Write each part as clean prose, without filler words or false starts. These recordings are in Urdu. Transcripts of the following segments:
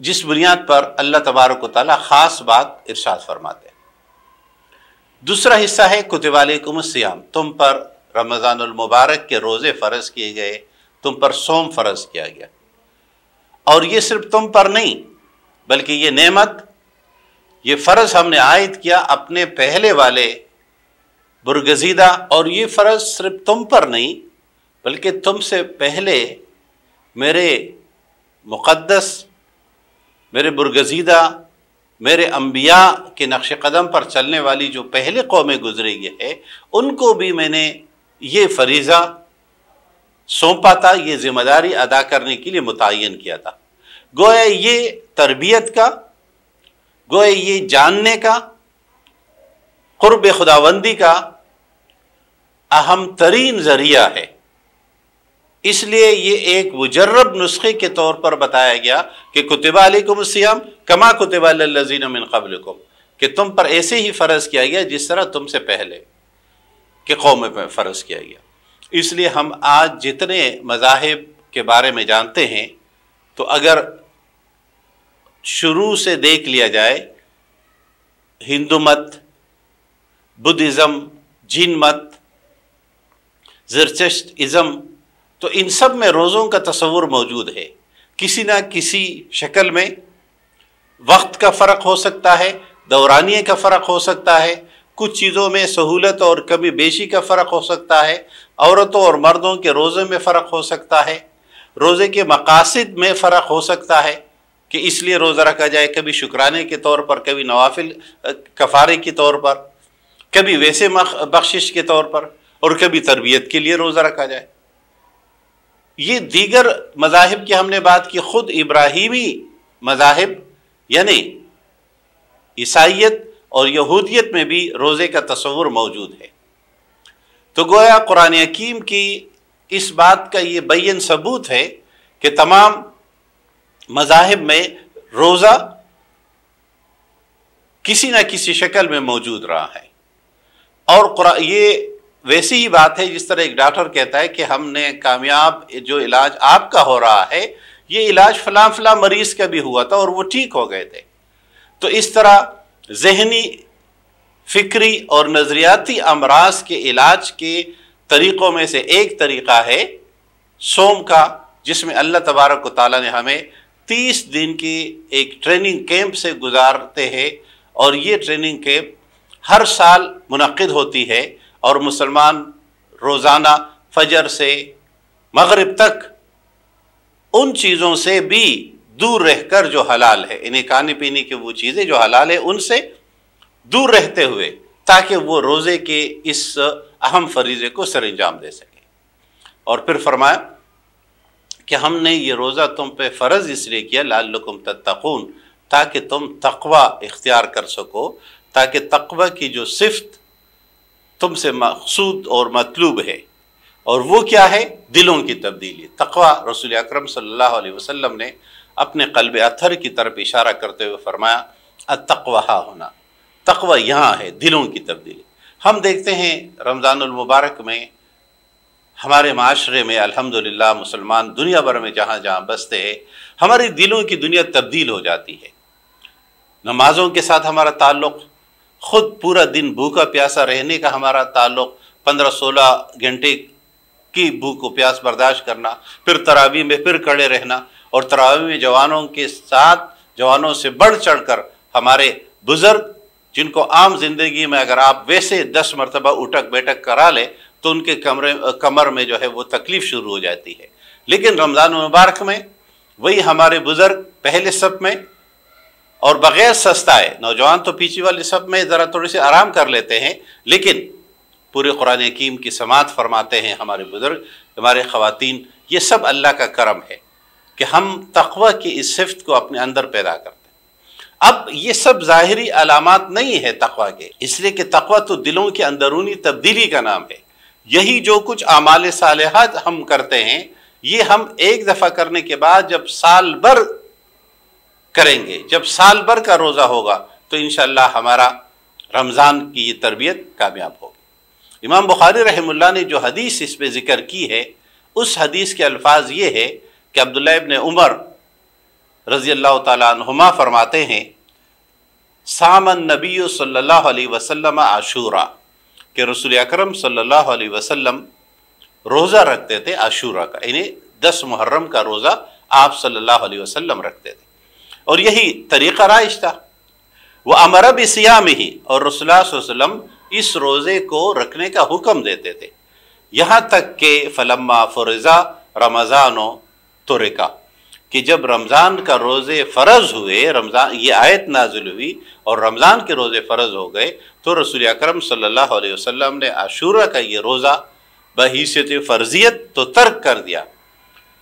جس بنیاد پر اللہ تبارک و تعالیٰ خاص بات ارشاد فرماتے ہیں۔ دوسرا حصہ ہے کتب علیکم الصیام، تم پر رمضان المبارک کے روزے فرض کیے گئے، تم پر صوم فرض کیا گیا۔ اور یہ صرف تم پر نہیں بلکہ یہ نعمت، یہ فرض ہم نے عائد کیا اپنے پہلے والے برگزیدہ، اور یہ فرض صرف تم پر نہیں بلکہ تم سے پہلے میرے مقدس، میرے برگزیدہ، میرے انبیاء کے نقش قدم پر چلنے والی جو پہلے قومیں گزری گئی ہے، ان کو بھی میں نے یہ فریضہ سونپا تھا، یہ ذمہ داری ادا کرنے کے لیے متعین کیا تھا۔ گویا یہ تربیت کا، گویا یہ جاننے کا، قرب خداوندی کا اہم ترین ذریعہ ہے۔ اس لیے یہ ایک مجرب نسخے کے طور پر بتایا گیا کہ کتب علیکم الصیام کما کتب علی الذین من قبلکم، کہ تم پر ایسے ہی فرض کیا گیا جس طرح تم سے پہلے کہ قوم پہ فرض کیا گیا۔ اس لیے ہم آج جتنے مذاہب کے بارے میں جانتے ہیں، تو اگر شروع سے دیکھ لیا جائے، ہندو مت، بدھزم، جین مت، زرتشت ازم، تو ان سب میں روزوں کا تصور موجود ہے۔ کسی نہ کسی شکل میں وقت کا فرق ہو سکتا ہے، دورانیے کا فرق ہو سکتا ہے، کچھ چیزوں میں سہولت اور کمی بیشی کا فرق ہو سکتا ہے، عورتوں اور مردوں کے روزے میں فرق ہو سکتا ہے، روزے کے مقاصد میں فرق ہو سکتا ہے کہ اس لیے روزہ رکھا جائے، کبھی شکرانے کے طور پر، کبھی نوافل کفارے کے طور پر، کبھی ویسے بخشش کے طور پر، اور کبھی تربیت کے لیے روزہ رکھا جائے۔ یہ دیگر مذاہب کی ہم نے بات کی، خود ابراہیمی مذاہب یعنی عیسائیت اور یہودیت میں بھی روزے کا تصور موجود ہے۔ تو گویا قرآن حکیم کی اس بات کا یہ بین ثبوت ہے کہ تمام مذاہب میں روزہ کسی نہ کسی شکل میں موجود رہا ہے۔ اور یہ ویسی ہی بات ہے جس طرح ایک ڈاکٹر کہتا ہے کہ ہم نے کامیاب جو علاج آپ کا ہو رہا ہے، یہ علاج فلاں فلاں مریض کا بھی ہوا تھا اور وہ ٹھیک ہو گئے تھے۔ تو اس طرح ذہنی، فکری اور نظریاتی امراض کے علاج کے طریقوں میں سے ایک طریقہ ہے صوم کا، جس میں اللہ تبارک و تعالیٰ نے ہمیں 30 دن کی ایک ٹریننگ کیمپ سے گزارتے ہیں، اور یہ ٹریننگ کیمپ ہر سال منعقد ہوتی ہے، اور مسلمان روزانہ فجر سے مغرب تک ان چیزوں سے بھی دور رہ کر جو حلال ہے، انہیں کھانے پینے کی وہ چیزیں جو حلال ہے ان سے دور رہتے ہوئے، تاکہ وہ روزے کے اس اہم فریضے کو سر انجام دے سکیں۔ اور پھر فرمایا کہ ہم نے یہ روزہ تم پہ فرض اس لیے کیا لعلکم تتقون، تاکہ تم تقوی اختیار کر سکو، تاکہ تقوی کی جو صفت تم سے مقصود اور مطلوب ہے، اور وہ کیا ہے؟ دلوں کی تبدیلی۔ تقوی رسول اکرم صلی اللہ علیہ وسلم نے اپنے قلب اطہر کی طرف اشارہ کرتے ہوئے فرمایا التقوی ہا ہونا، تقوی یہاں ہے، دلوں کی تبدیلی۔ ہم دیکھتے ہیں رمضان المبارک میں ہمارے معاشرے میں الحمدللہ مسلمان دنیا بھر میں جہاں جہاں بستے ہیں، ہماری دلوں کی دنیا تبدیل ہو جاتی ہے۔ نمازوں کے ساتھ ہمارا تعلق، خود پورا دن بھوکا پیاسا رہنے کا ہمارا تعلق، 15-16 گھنٹے کی بھوک و پیاس برداشت کرنا، پھر تراویح میں پھر کھڑے رہنا، اور تراویح میں جوانوں کے ساتھ، جوانوں سے بڑھ چڑھ کر ہمارے بزرگ، جن کو عام زندگی میں اگر آپ ویسے 10 مرتبہ اٹھک بیٹھک کرا لیں تو ان کے کمر میں جو ہے وہ تکلیف شروع ہو جاتی ہے، لیکن رمضان مبارک میں وہی ہمارے بزرگ پہلے صف میں اور بغیر سستائے، نوجوان تو پیچھے والے صف میں ذرا تھوڑے سے آرام کر لیتے ہیں، لیکن پورے قرآن حکیم کی سماعت فرماتے ہیں ہمارے بزرگ، ہمارے خواتین۔ یہ سب اللہ کا کرم ہے کہ ہم تقوی کی اس صفت کو اپنے اندر پیدا کرتے ہیں۔ اب یہ سب ظاہری علامات نہیں ہے تقوی کے، اس لیے کہ تقوی تو دلوں کی اندرونی تبدیلی کا نام ہے۔ یہی جو کچھ اعمال صالحات ہم کرتے ہیں، یہ ہم ایک دفعہ کرنے کے بعد جب سال بھر کریں گے، جب سال بھر کا روزہ ہوگا، تو انشاءاللہ ہمارا رمضان کی یہ تربیت کامیاب ہوگی۔ امام بخاری رحمہ اللہ نے جو حدیث اس پہ ذکر کی ہے، اس حدیث کے الفاظ یہ ہے کہ عبداللہ ابن عمر رضی اللہ تعالیٰ عنہما فرماتے ہیں سامن نبی صلی اللہ علیہ وسلم عاشورہ، کہ رسول اکرم صلی اللہ علیہ وسلم روزہ رکھتے تھے عاشورہ کا، یعنی 10 محرم کا روزہ آپ صلی اللہ علیہ وسلم رکھتے تھے، اور یہی طریقہ رائج تھا۔ وہ امر بصیامہ، اور رسول اللہ صلی اللہ علیہ وسلم اس روزے کو رکھنے کا حکم دیتے تھے، یہاں تک کہ فلما فرضا رمضان ترکا، کہ جب رمضان کا روزے فرض ہوئے، رمضان یہ آیت نازل ہوئی اور رمضان کے روزے فرض ہو گئے، تو رسول اکرم صلی اللہ علیہ وسلم نے عاشورہ کا یہ روزہ بحیثیت فرضیت تو ترک کر دیا،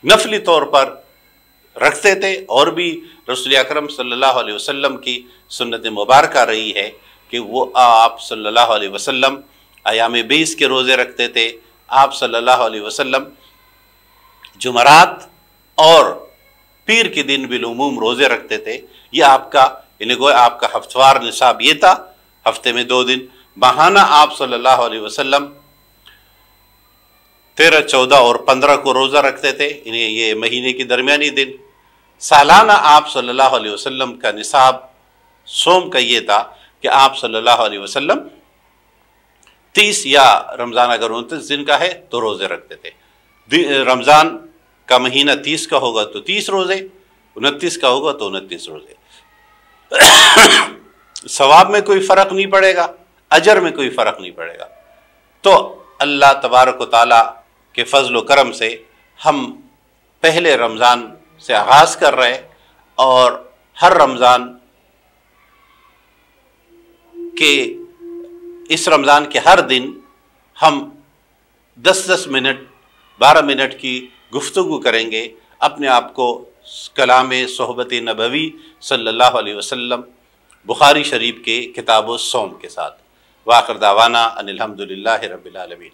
نفلی طور پر رکھتے تھے۔ اور بھی رسول اکرم صلی اللہ علیہ وسلم کی سنت مبارکہ رہی ہے کہ وہ آپ صلی اللہ علیہ وسلم ایام 20 کے روزے رکھتے تھے، آپ صلی اللہ علیہ وسلم جمعرات اور پیر کے دن بالعموم روزے رکھتے تھے۔ یہ آپ کا یعنی گویا آپ کا ہفتوار نصاب یہ تھا، ہفتے میں 2 دن، ماہانہ آپ صلی اللہ علیہ وسلم 13، 14 اور 15 کو روزہ رکھتے تھے، یعنی یہ مہینے کی درمیانی دن۔ سالانہ آپ صلی اللہ علیہ وسلم کا نصاب صوم کا یہ تھا کہ آپ صلی اللہ علیہ وسلم 30 یا رمضان اگر 29 دن کا ہے تو روزے رکھتے تھے۔ رمضان کا مہینہ 30 کا ہوگا تو 30 روزے، 29 کا ہوگا تو 29 روزے۔ ثواب میں کوئی فرق نہیں پڑے گا، اجر میں کوئی فرق نہیں پڑے گا۔ تو اللہ تبارک و تعالیٰ کے فضل و کرم سے ہم پہلے رمضان سے آغاز کر رہے، اور ہر رمضان کے اس رمضان کے ہر دن ہم 10 منٹ 12 منٹ کی گفتگو کریں گے اپنے آپ کو کلام صحبت نبوی صلی اللہ علیہ وسلم بخاری شریف کے کتاب الصوم کے ساتھ۔ وآخر دعوانا ان الحمد للہ رب العالمین۔